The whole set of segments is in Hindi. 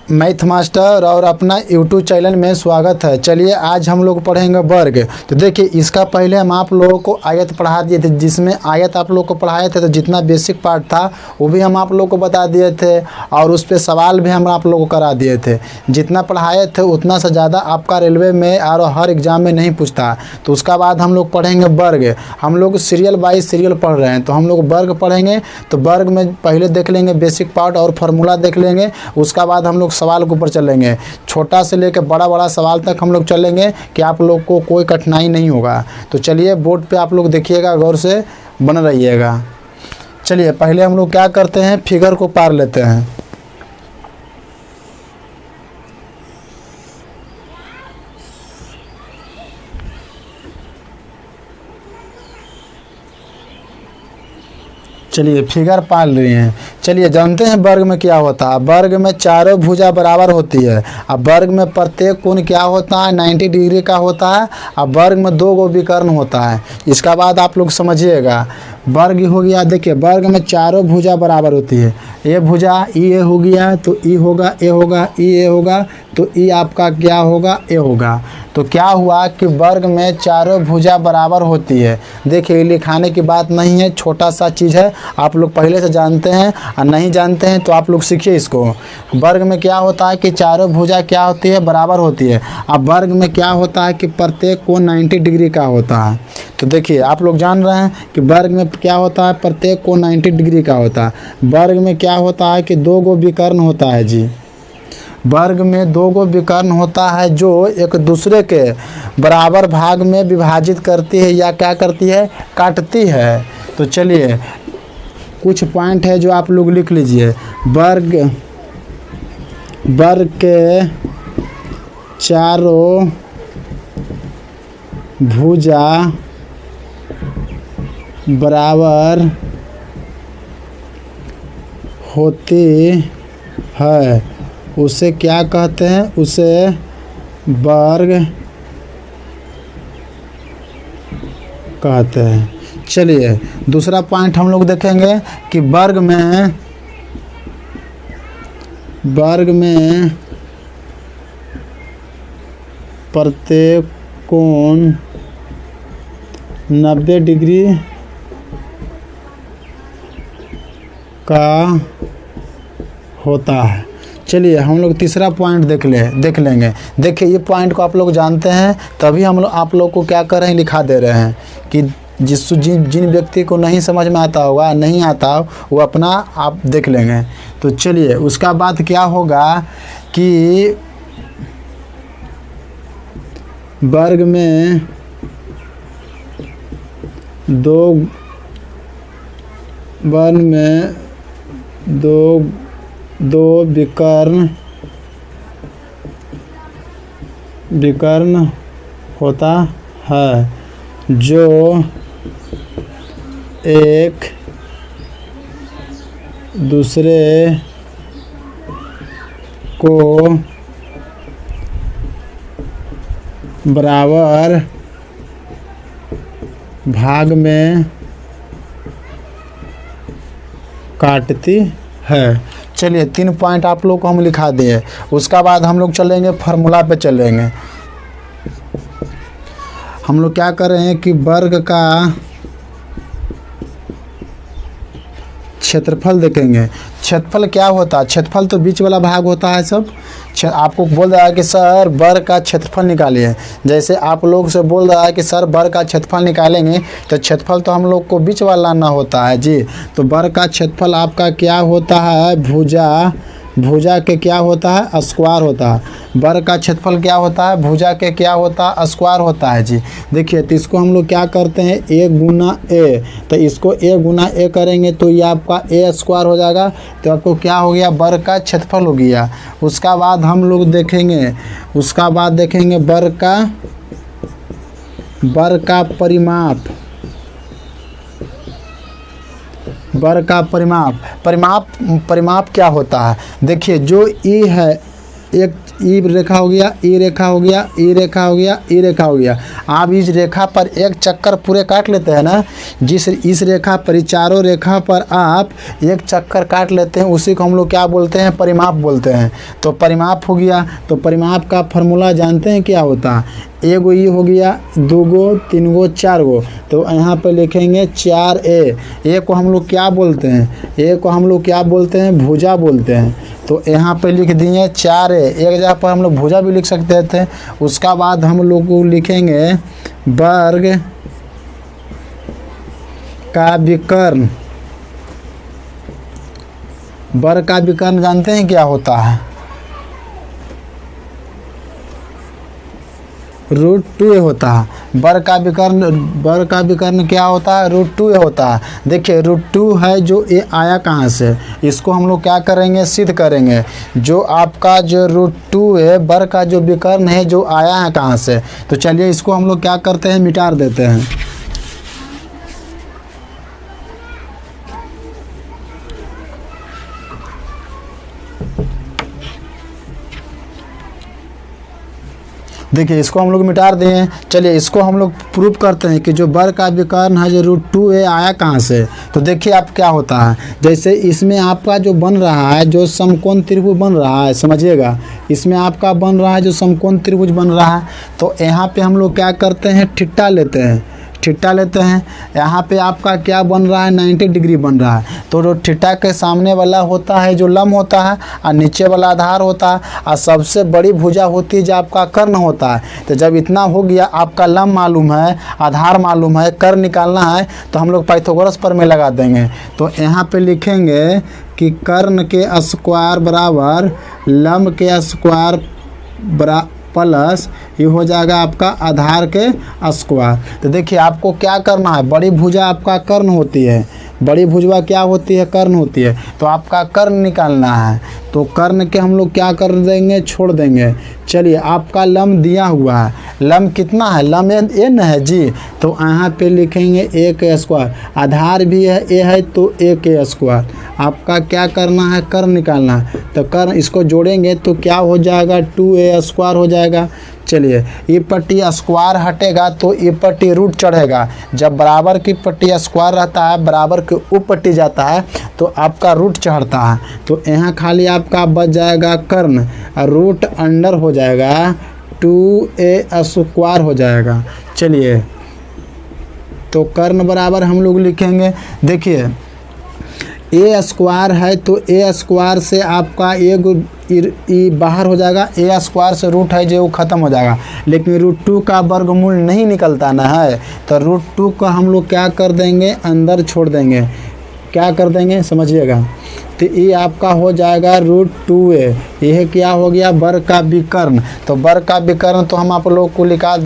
मैथ मास्टर और अपना यूट्यूब चैनल में स्वागत है। चलिए आज हम लोग पढ़ेंगे वर्ग। तो देखिए इसका पहले हम आप लोगों को आयत पढ़ा दिए थे, जिसमें आयत आप लोग को पढ़ाए थे। तो जितना बेसिक पार्ट था वो भी हम आप लोग को बता दिए थे और उस पर सवाल भी हम आप लोग को करा दिए थे। जितना पढ़ाए थे उतना से ज़्यादा आपका रेलवे में और हर एग्ज़ाम में नहीं पूछता। तो उसका बाद हम लोग पढ़ेंगे वर्ग। हम लोग सीरियल बाई सीरियल पढ़ रहे हैं, तो हम लोग वर्ग पढ़ेंगे। तो वर्ग में पहले देख लेंगे बेसिक पार्ट और फार्मूला देख लेंगे। उसका बाद हम लोग सवाल के ऊपर चलेंगे, छोटा से लेकर बड़ा बड़ा सवाल तक हम लोग चलेंगे कि आप लोग को कोई कठिनाई नहीं होगा। तो चलिए बोर्ड पे आप लोग देखिएगा, गौर से बन रहिएगा। चलिए पहले हम लोग क्या करते हैं, फिगर को पार लेते हैं। चलिए फिगर पाल रहे हैं। चलिए जानते हैं वर्ग में क्या होता है। वर्ग में चारों भुजा बराबर होती है। अब वर्ग में प्रत्येक कोण क्या होता है, 90 डिग्री का होता है। अब वर्ग में 2 गो विकर्ण होता है। इसका बाद आप लोग समझिएगा, वर्ग हो गया। देखिए वर्ग में चारों भुजा बराबर होती है। ये भुजा ये हो गया तो ई होगा, ए होगा, ये होगा तो ई आपका क्या होगा, ए होगा। तो क्या हुआ कि वर्ग में चारों भुजा बराबर होती है। देखिए लिखाने की बात नहीं है, छोटा सा चीज़ है, आप लोग पहले से जानते हैं और नहीं जानते हैं तो आप लोग सीखिए इसको। वर्ग में क्या होता है कि चारों भुजा क्या होती है, बराबर होती है। अब वर्ग में क्या होता है कि प्रत्येक कोण 90 डिग्री का होता है। तो देखिए आप लोग जान रहे हैं कि वर्ग में क्या होता है, प्रत्येक कोण 90 डिग्री का होता है। वर्ग में क्या होता है कि 2 गो विकर्ण होता है जी। वर्ग में 2 गो विकर्ण होता है जो एक दूसरे के बराबर भाग में विभाजित करती है या क्या करती है, काटती है। तो चलिए कुछ पॉइंट है जो आप लोग लिख लीजिए। वर्ग के चारों भुजा बराबर होती है, उसे क्या कहते हैं, उसे वर्ग कहते हैं। चलिए दूसरा पॉइंट हम लोग देखेंगे कि वर्ग में प्रत्येक कोण 90 डिग्री का होता है। चलिए हम लोग तीसरा पॉइंट देख लेंगे। देखिए ये पॉइंट को आप लोग जानते हैं, तभी हम लोग आप लोग को क्या कर रहे हैं, लिखा दे रहे हैं कि जिन व्यक्ति को नहीं समझ में आता होगा, नहीं आता हो, वो अपना आप देख लेंगे। तो चलिए उसका बाद क्या होगा कि वर्ग में 2 विकर्ण होता है जो एक दूसरे को बराबर भाग में काटती है। चलिए 3 पॉइंट आप लोग को हम लिखा दिए। उसका बाद हम लोग चलेंगे फार्मूला पे चलेंगे। हम लोग क्या कर रहे हैं कि वर्ग का क्षेत्रफल देखेंगे। क्षेत्रफल क्या होता है, क्षेत्रफल तो बीच वाला भाग होता है सब। आपको बोल रहा है कि सर वर्ग का क्षेत्रफल निकालिए। जैसे आप लोग से बोल रहा है कि सर वर्ग का क्षेत्रफल निकालेंगे, तो क्षेत्रफल तो हम लोग को बीच वाला लाना होता है जी। तो वर्ग का क्षेत्रफल आपका क्या होता है, भुजा के क्या होता है, स्क्वायर होता है। वर्ग का क्षेत्रफल क्या होता है, भुजा के क्या होता है, स्क्वायर होता है जी। देखिए तो इसको हम लोग क्या करते हैं, a गुना ए। तो इसको a गुना ए करेंगे तो ये आपका a स्क्वायर हो जाएगा। तो आपको क्या हो गया, वर्ग का क्षेत्रफल हो गया। उसका बाद हम लोग देखेंगे, वर्ग का परिमाप क्या होता है। देखिए जो ई है, एक ई रेखा हो गया, ई रेखा हो गया, ई रेखा हो गया, ई रेखा हो गया। आप इस रेखा पर एक चक्कर पूरे काट लेते हैं ना, जिस इस रेखा पर, चारों रेखा पर आप एक चक्कर काट लेते हैं, उसी को हम लोग क्या बोलते हैं, परिमाप बोलते हैं। तो परिमाप हो गया। तो परिमाप का फॉर्मूला जानते हैं क्या होता है? एगो ई हो गया, दूगो, तीन गो, चार गो। तो यहाँ पे लिखेंगे 4a। ए को हम लोग क्या बोलते हैं? ए को हम लोग क्या बोलते हैं? भुजा बोलते हैं। तो यहाँ पे लिख दिए 4a। एक जगह पर हम लोग भुजा भी लिख सकते थे। उसका बाद हम लोग को लिखेंगे वर्ग का विकर्ण। वर्ग का विकर्ण जानते हैं क्या होता है? √2a होता है। वर्ग का विकर्ण क्या होता है? √2a होता है। देखिए √2 है जो ए आया कहाँ से, इसको हम लोग क्या करेंगे? सिद्ध करेंगे। जो आपका जो √2 है, वर्ग का जो विकर्ण है, जो आया है कहाँ से। तो चलिए इसको हम लोग क्या करते हैं? मिटा देते हैं। देखिए इसको हम लोग मिटा दिए। चलिए इसको हम लोग प्रूव करते हैं कि जो वर्ग का विकर्ण है, जो √2a आया कहाँ से। तो देखिए आप क्या होता है, जैसे इसमें आपका जो बन रहा है, जो समकोण त्रिभुज बन रहा है, समझिएगा, इसमें आपका बन रहा है जो समकोण त्रिभुज बन रहा है। तो यहाँ पे हम लोग क्या करते हैं? ठिट्टा लेते हैं। यहाँ पे आपका क्या बन रहा है? 90 डिग्री बन रहा है। तो जो ठिट्टा के सामने वाला होता है जो लंब होता है, और नीचे वाला आधार होता है, और सबसे बड़ी भुजा होती है जो आपका कर्ण होता है। तो जब इतना हो गया, आपका लंब मालूम है, आधार मालूम है, कर्ण निकालना है, तो हम लोग पाइथागोरस प्रमेय लगा देंगे। तो यहाँ पे लिखेंगे कि कर्ण के स्क्वायर बराबर लंब के स्क्वायर प्लस ये हो जाएगा आपका आधार के स्क्वायर। तो देखिए आपको क्या करना है? बड़ी भुजा आपका कर्ण होती है, बड़ी भुजा क्या होती है? कर्ण होती है। तो आपका कर्ण निकालना है। तो कर्ण के हम लोग क्या कर देंगे? छोड़ देंगे। चलिए आपका लंब दिया हुआ है, लंब कितना है? लंब n है जी। तो यहाँ पे लिखेंगे a के स्क्वायर, आधार भी है a है, तो a के स्क्वायर। आपका क्या करना है? कर्ण निकालना है। तो कर्ण इसको जोड़ेंगे तो क्या हो जाएगा? 2a स्क्वायर हो जाएगा। चलिए ये पट्टी स्क्वायर हटेगा तो ये पट्टी रूट चढ़ेगा। जब बराबर की पट्टी स्क्वायर रहता है, बराबर के ऊपर पट्टी जाता है, तो आपका रूट चढ़ता है। तो यहाँ खाली आपका बच जाएगा कर्ण, रूट अंडर हो जाएगा 2a स्क्वायर हो जाएगा। चलिए तो कर्ण बराबर हम लोग लिखेंगे, देखिए a स्क्वायर है तो a स्क्वायर से आपका ये बाहर हो जाएगा, a स्क्वायर से रूट है जो ख़त्म हो जाएगा। लेकिन √2 का वर्गमूल नहीं निकलता ना है, तो √2 का हम लोग क्या कर देंगे? अंदर छोड़ देंगे। क्या कर देंगे? समझिएगा। तो ये आपका हो जाएगा √2a। यह क्या हो गया? वर्ग का विकर्ण। तो वर्ग का विकर्ण तो हम आप लोग को दिखा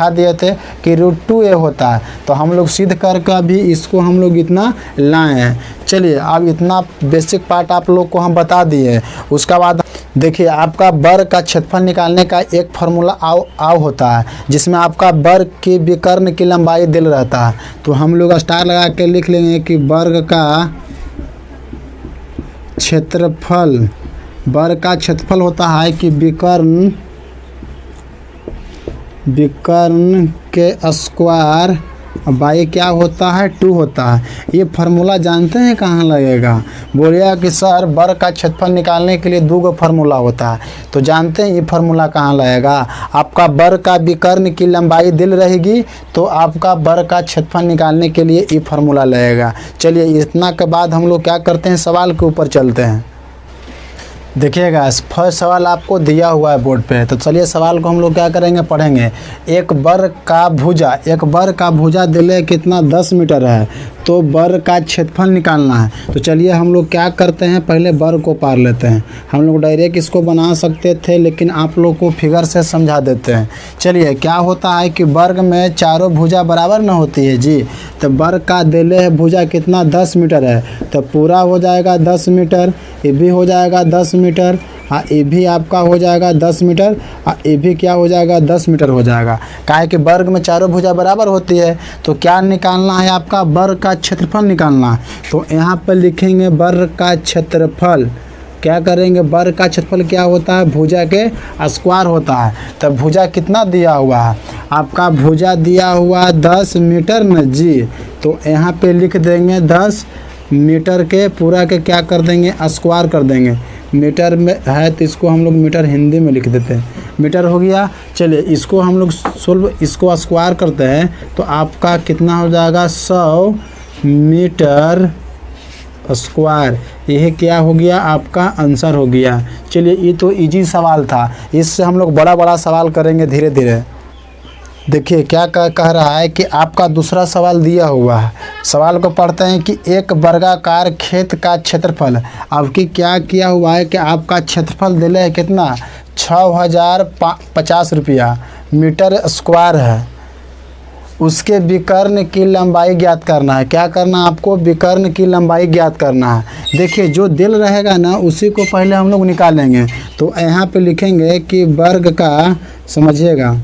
दिए थे कि √2a होता है। तो हम लोग सिद्ध करके अभी इसको हम लोग इतना लाए हैं। चलिए अब इतना बेसिक पार्ट आप लोग को हम बता दिए। उसका बाद देखिए आपका वर्ग का क्षेत्रफल निकालने का एक फार्मूला आव होता है, जिसमें आपका वर्ग के विकर्ण की लंबाई दिल रहता है। तो हम लोग स्टार लगा के लिख लेंगे कि वर्ग का क्षेत्रफल, वर्ग का क्षेत्रफल होता है कि विकर्ण के स्क्वायर बाई क्या होता है? 2 होता है। ये फार्मूला जानते हैं कहाँ लगेगा? बोलिएगा कि सर वर्ग का क्षेत्रफल निकालने के लिए 2 फार्मूला होता है। तो जानते हैं ये फार्मूला कहाँ लगेगा? आपका वर्ग का विकर्ण की लंबाई दिल रहेगी, तो आपका वर्ग का क्षेत्रफल निकालने के लिए ये फार्मूला लगेगा। चलिए इतना के बाद हम लोग क्या करते हैं? सवाल के ऊपर चलते हैं। देखिएगा फर्स्ट सवाल आपको दिया हुआ है बोर्ड पे। तो चलिए सवाल को हम लोग क्या करेंगे? पढ़ेंगे। एक वर्ग का भुजा दिले कितना? 10 मीटर है। तो वर्ग का क्षेत्रफल निकालना है। तो चलिए हम लोग क्या करते हैं? पहले वर्ग को पार लेते हैं। हम लोग डायरेक्ट इसको बना सकते थे, लेकिन आप लोग को फिगर से समझा देते हैं। चलिए क्या होता है कि वर्ग में चारों भुजा बराबर न होती है जी। तो वर्ग का दिले है भुजा कितना? 10 मीटर है। तो पूरा हो जाएगा 10 मीटर, ये भी हो जाएगा 10 मीटर, हाँ ये भी आपका हो जाएगा 10 मीटर, हाँ ये भी क्या हो जाएगा? 10 मीटर हो जाएगा। काहे कि वर्ग में चारों भुजा बराबर होती है। तो क्या निकालना है? आपका वर्ग का क्षेत्रफल निकालना है। तो यहाँ पर लिखेंगे वर्ग का क्षेत्रफल। क्या करेंगे, वर्ग का क्षेत्रफल क्या होता है, भुजा के स्क्वायर होता है। तब भुजा कितना दिया हुआ है, आपका भुजा दिया हुआ 10 मीटर न जी, तो यहाँ पे लिख देंगे 10 मीटर के पूरा के क्या कर देंगे, स्क्वायर कर देंगे। मीटर में है तो इसको हम लोग मीटर हिंदी में लिख देते हैं, मीटर हो गया। चलिए इसको हम लोग इसको स्क्वायर करते हैं तो आपका कितना हो जाएगा, 100 मीटर स्क्वायर। यह क्या हो गया, आपका आंसर हो गया। चलिए ये तो इजी सवाल था, इससे हम लोग बड़ा बड़ा सवाल करेंगे धीरे धीरे। देखिए क्या कह रहा है कि आपका दूसरा सवाल दिया हुआ है। सवाल को पढ़ते हैं कि एक वर्गाकार खेत का क्षेत्रफल, आपकी क्या किया हुआ है कि आपका क्षेत्रफल दिले है कितना, 6050 रुपया मीटर स्क्वायर है। उसके विकर्ण की लंबाई ज्ञात करना है। क्या करना है आपको, विकर्ण की लंबाई ज्ञात करना है। देखिए जो दिल रहेगा ना उसी को पहले हम लोग निकालेंगे। तो यहाँ पे लिखेंगे कि वर्ग का, समझिएगा,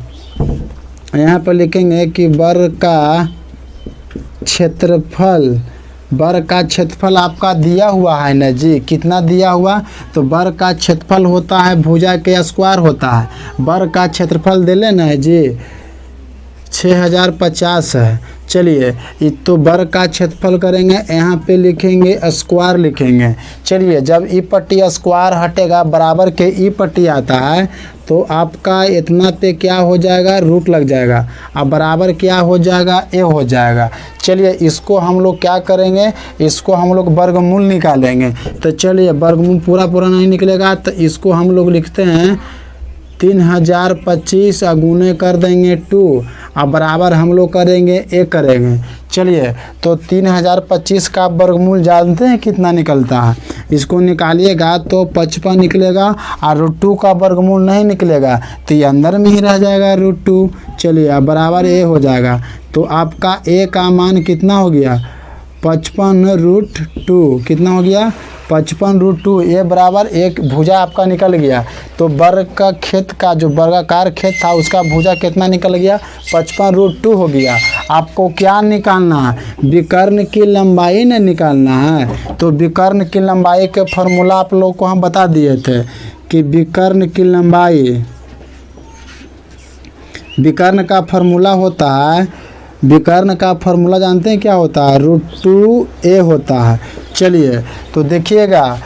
यहाँ पर लिखेंगे कि वर्ग का क्षेत्रफल, वर्ग का क्षेत्रफल आपका दिया हुआ है ना जी, कितना दिया हुआ, तो वर्ग का क्षेत्रफल होता है भुजा के स्क्वायर होता है। वर्ग का क्षेत्रफल दे लेना है जी 6050 है। चलिए तो वर्ग का क्षेत्रफल करेंगे, यहाँ पे लिखेंगे स्क्वायर लिखेंगे। चलिए जब ई पट्टी स्क्वायर हटेगा बराबर के ई पट्टी आता है तो आपका इतना पे क्या हो जाएगा, रूट लग जाएगा। अब बराबर क्या हो जाएगा, ए हो जाएगा। चलिए इसको हम लोग क्या करेंगे, इसको हम लोग वर्गमूल निकालेंगे। तो चलिए वर्गमूल पूरा नहीं निकलेगा तो इसको हम लोग लिखते हैं 3025 गुने कर देंगे 2, अब बराबर हम लोग करेंगे ए करेंगे। चलिए तो 3025 का वर्गमूल जानते हैं कितना निकलता है, इसको निकालिएगा तो 55 निकलेगा और √2 का वर्गमूल नहीं निकलेगा तो ये अंदर में ही रह जाएगा √2। चलिए अब बराबर ए हो जाएगा। तो आपका ए का मान कितना हो गया, 55√2, कितना हो गया, 55√2। ए बराबर एक भुजा आपका निकल गया। तो वर्ग का खेत का जो वर्गाकार खेत था उसका भुजा कितना निकल गया, 55√2 हो गया। आपको क्या निकालना है, विकर्ण की लंबाई ने निकालना है। तो विकर्ण की लंबाई के फॉर्मूला आप लोग को हम बता दिए थे कि विकर्ण की लंबाई, विकर्ण का फॉर्मूला होता है, विकर्ण का फॉर्मूला जानते हैं क्या होता है, √2a होता है। चलिए तो देखिएगा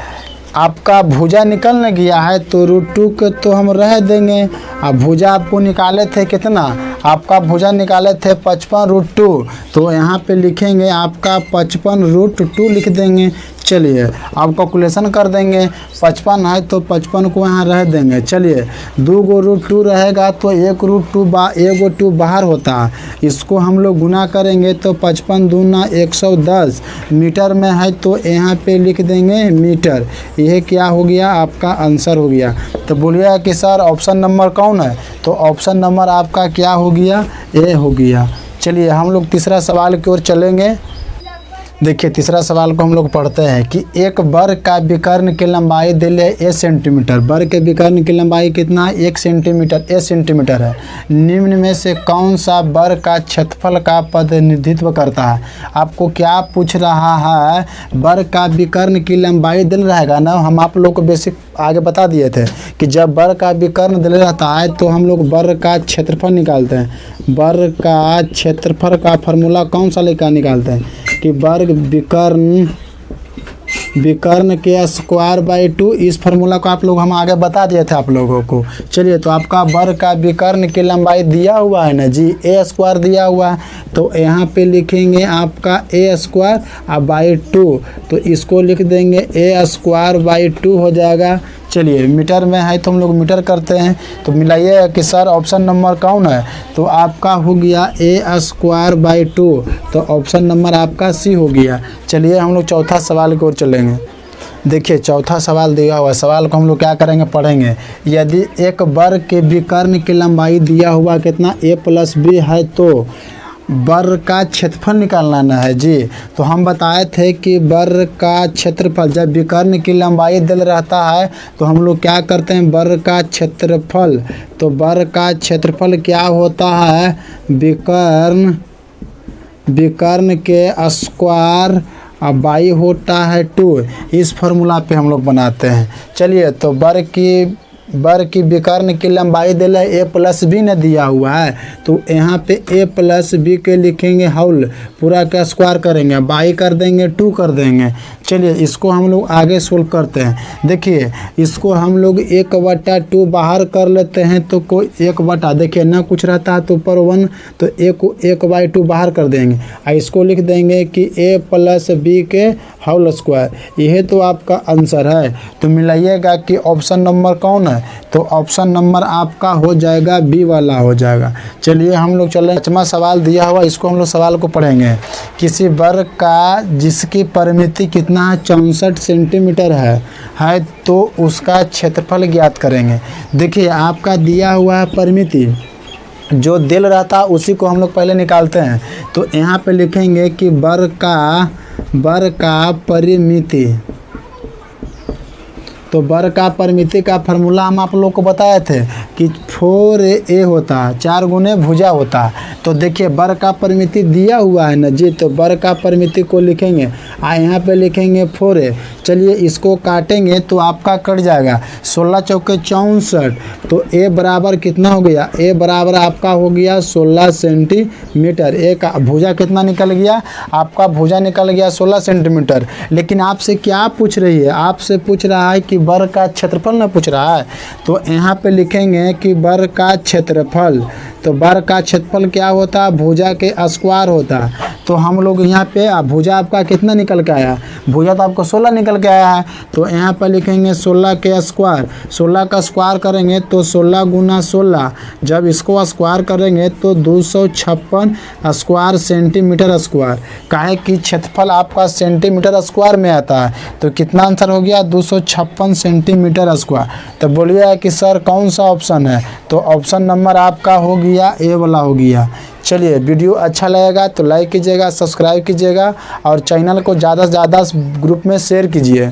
आपका भुजा निकल न गया है तो √2 के तो हम रह देंगे। अब भुजा आपको निकाले थे कितना, आपका भुजा निकाले थे 55√2, तो यहाँ पे लिखेंगे आपका 55√2 लिख देंगे। चलिए आप कैलकुलेशन कर देंगे, 55 है तो 55 को यहाँ रह देंगे। चलिए 2 गो √2 रहेगा तो 1 √2 बाहर होता है, इसको हम लोग गुना करेंगे तो 55 दूना 110 मीटर में है तो यहाँ पे लिख देंगे मीटर। यह क्या हो गया, आपका आंसर हो गया। तो बोलिएगा कि सर ऑप्शन नंबर कौन है, तो ऑप्शन नंबर आपका क्या हो गया, ए हो गया। चलिए हम लोग तीसरा सवाल की ओर चलेंगे। देखिए तीसरा सवाल को हम लोग पढ़ते हैं कि एक वर्ग का विकर्ण की लंबाई दिले ए सेंटीमीटर। वर्ग के विकर्ण की लंबाई कितना है, 1 सेंटीमीटर, ए सेंटीमीटर है। निम्न में से कौन सा वर्ग का क्षेत्रफल का प्रतिनिधित्व करता है। आपको क्या पूछ रहा है, वर्ग का विकर्ण की लंबाई दिल रहेगा ना, हम आप लोग को बेसिक आगे बता दिए थे कि जब वर्ग का विकर्ण दिल रहता है तो हम लोग वर्ग का क्षेत्रफल निकालते हैं। वर्ग का क्षेत्रफल का फॉर्मूला कौन सा लेकर निकालते हैं कि वर्ग विकर्ण के स्क्वायर बाई 2। इस फार्मूला को आप लोग हम आगे बता दिए थे आप लोगों को। चलिए तो आपका वर्ग का विकर्ण की लंबाई दिया हुआ है ना जी, ए स्क्वायर दिया हुआ है तो यहाँ पे लिखेंगे आपका ए स्क्वायर और बाई 2, तो इसको लिख देंगे ए स्क्वायर बाई 2 हो जाएगा। चलिए मीटर में है तो हम लोग मीटर करते हैं, तो मिलाइए कि सर ऑप्शन नंबर कौन है, तो आपका हो गया ए स्क्वायर बाई 2, तो ऑप्शन नंबर आपका सी हो गया। चलिए हम लोग चौथा सवाल की ओर चलेंगे। देखिए चौथा सवाल दिया हुआ, सवाल को हम लोग क्या करेंगे, पढ़ेंगे। यदि एक वर्ग के विकर्ण की लंबाई दिया हुआ कितना a+b है तो वर्ग का क्षेत्रफल निकालना ना है जी। तो हम बताए थे कि वर्ग का क्षेत्रफल जब विकर्ण की लंबाई दिल रहता है तो हम लोग क्या करते हैं, वर्ग का क्षेत्रफल। तो वर्ग का क्षेत्रफल क्या होता है, विकर्ण के स्क्वायर और बाई होता है 2। इस फार्मूला पे हम लोग बनाते हैं। चलिए, तो वर्ग की विकर्ण की लंबाई दिला ए प्लस बी ने दिया हुआ है, तो यहाँ पे ए प्लस बी के लिखेंगे होल, पूरा का स्क्वायर करेंगे, बाई कर देंगे 2 कर देंगे। चलिए, इसको हम लोग आगे सोल्व करते हैं। देखिए, इसको हम लोग 1/2 बाहर कर लेते हैं, तो कोई 1/, देखिए ना कुछ रहता है तो ऊपर 1, तो 1/2 बाहर कर देंगे और इसको लिख देंगे कि ए प्लस बी के होल स्क्वायर। यह तो आपका आंसर है। तो मिलाइएगा कि ऑप्शन नंबर कौन है, तो ऑप्शन नंबर आपका हो जाएगा बी वाला हो जाएगा। चलिए, हम लोग चले 5वां सवाल दिया हुआ, इसको हम लोग सवाल को पढ़ेंगे। किसी वर्ग का जिसकी परिमिति कितना है 64 सेंटीमीटर है तो उसका क्षेत्रफल ज्ञात करेंगे। देखिए, आपका दिया हुआ है परिमिति, जो दिल रहता है उसी को हम लोग पहले निकालते हैं। तो यहाँ पे लिखेंगे कि वर्ग का परिमिति, तो वर्ग का परिमिति का फार्मूला हम आप लोग को बताए थे कि 4a होता है, 4 गुने भुजा होता है। तो देखिए, वर्ग का परिमिति दिया हुआ है ना जी, तो वर्ग का परिमिति को लिखेंगे यहाँ पे लिखेंगे 4a। चलिए, इसको काटेंगे तो आपका कट जाएगा 16 चौके 64। तो a बराबर कितना हो गया, a बराबर आपका हो गया 16 सेंटीमीटर। ए का भुजा कितना निकल गया, आपका भुजा निकल गया 16 सेंटीमीटर। लेकिन आपसे क्या पूछ रही है, आपसे पूछ रहा है कि वर्ग का क्षेत्रफल ना पूछ रहा है। तो यहाँ पे लिखेंगे कि वर्ग का क्षेत्रफल, तो वर्ग का क्षेत्रफल क्या होता है, भुजा के स्क्वायर होता है। तो हम लोग यहाँ पे भुजा आपका कितना निकल के आया, भुजा तो आपको 16 निकल के आया है। तो यहाँ पे लिखेंगे 16 के स्क्वायर, 16 का स्क्वायर करेंगे तो 16 गुना 16, जब इसको स्क्वायर करेंगे तो 256 स्क्वायर सेंटीमीटर स्क्वायर। काहे कि क्षेत्रफल आपका सेंटीमीटर स्क्वायर में आता है। तो कितना आंसर हो गया, 256 सेंटीमीटर स्क्वायर। तो बोलिए कि सर कौन सा ऑप्शन है, तो ऑप्शन नंबर आपका हो गया ए वाला हो गया। चलिए, वीडियो अच्छा लगेगा तो लाइक कीजिएगा, सब्सक्राइब कीजिएगा और चैनल को ज़्यादा से ज़्यादा ग्रुप में शेयर कीजिए।